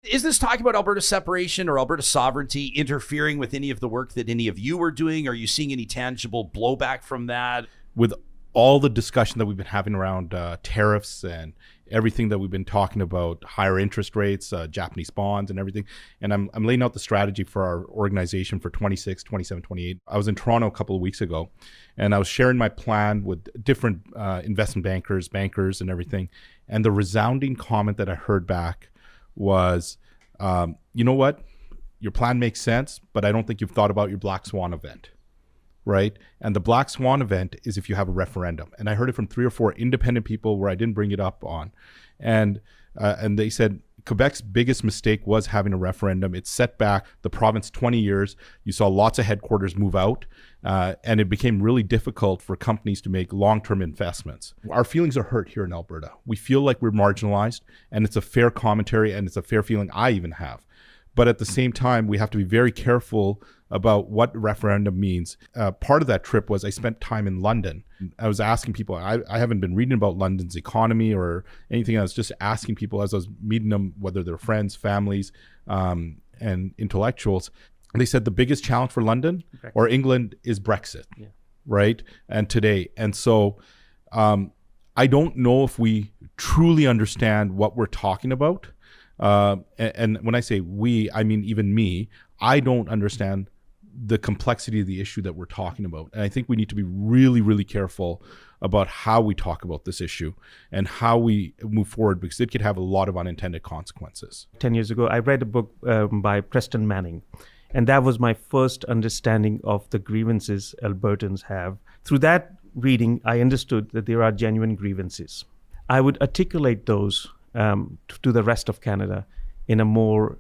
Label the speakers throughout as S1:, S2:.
S1: Is this talking about Alberta separation or Alberta sovereignty interfering with any of the work that any of you are doing? Are you seeing any tangible blowback from that?
S2: With all the discussion that we've been having around tariffs and everything that we've been talking about, higher interest rates, Japanese bonds and everything. And I'm laying out the strategy for our organization for 26, 27, 28. I was in Toronto a couple of weeks ago, and I was sharing my plan with different investment bankers and everything. And the resounding comment that I heard back was, you know what? Your plan makes sense, but I don't think you've thought about your Black Swan event. Right? And the Black Swan event is if you have a referendum. And I heard it from 3 or 4 independent people where I didn't bring it up on. And they said Quebec's biggest mistake was having a referendum. It set back the province 20 years. You saw lots of headquarters move out, and it became really difficult for companies to make long-term investments. Our feelings are hurt here in Alberta. We feel like we're marginalized, and it's a fair commentary, and it's a fair feeling I even have. But at the same time, we have to be very careful about what referendum means. Part of that trip was I spent time in London. I was asking people, I haven't been reading about London's economy or anything. I was just asking people as I was meeting them, whether they're friends, families, and intellectuals. And they said the biggest challenge for London or England is Brexit, right? And today. And so I don't know if we truly understand what we're talking about. And when I say we, I mean even me. I don't understand the complexity of the issue that we're talking about. And I think we need to be really, really careful about how we talk about this issue and how we move forward, because it could have a lot of unintended consequences.
S3: 10 years ago, I read a book by Preston Manning, and that was my first understanding of the grievances Albertans have. Through that reading, I understood that there are genuine grievances. I would articulate those to the rest of Canada in a more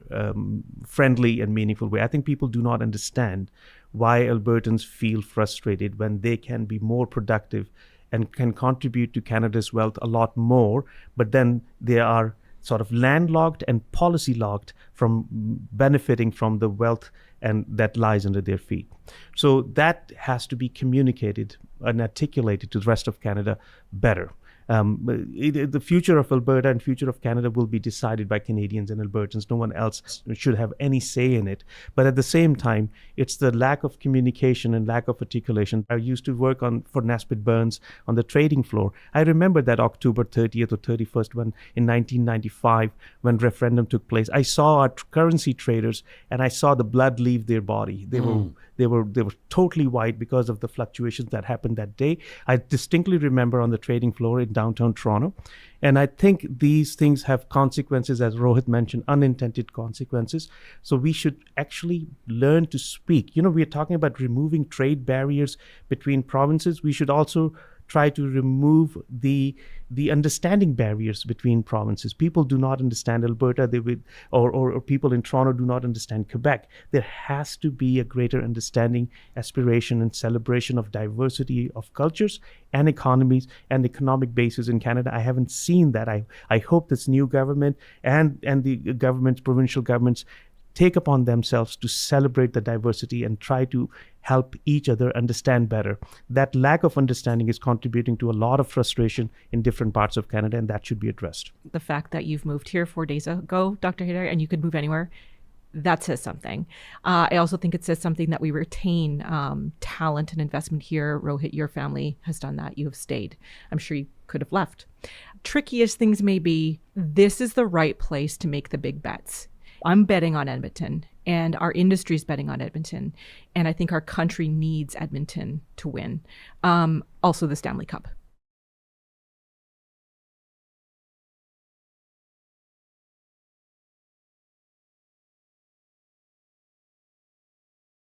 S3: friendly and meaningful way. I think people do not understand why Albertans feel frustrated when they can be more productive and can contribute to Canada's wealth a lot more, but then they are sort of landlocked and policy locked from benefiting from the wealth and that lies under their feet. So that has to be communicated and articulated to the rest of Canada better. The future of Alberta and future of Canada will be decided by Canadians and Albertans. No one else should have any say in it. But at the same time, it's the lack of communication and lack of articulation. I used to work for Nesbitt Burns on the trading floor. I remember that October 30th or 31st in 1995, when referendum took place. I saw our currency traders and I saw the blood leave their body. They were totally white because of the fluctuations that happened that day. I distinctly remember on the trading floor in downtown Toronto. And I think these things have consequences, as Rohit mentioned, unintended consequences. So we should actually learn to speak. You know, we're talking about removing trade barriers between provinces. We should also try to remove the understanding barriers between provinces. People do not understand Alberta, or people in Toronto do not understand Quebec. There has to be a greater understanding, aspiration, and celebration of diversity of cultures and economies and economic bases in Canada. I haven't seen that. I hope this new government and the governments, provincial governments, take upon themselves to celebrate the diversity and try to help each other understand better. That lack of understanding is contributing to a lot of frustration in different parts of Canada, and that should be addressed.
S4: The fact that you've moved here 4 days ago, Dr. Haider, and you could move anywhere, that says something. I also think it says something that we retain talent and investment here. Rohit, your family has done that. You have stayed. I'm sure you could have left. Tricky as things may be, this is the right place to make the big bets. I'm betting on Edmonton, and our industry is betting on Edmonton, and I think our country needs Edmonton to win. Also the Stanley Cup.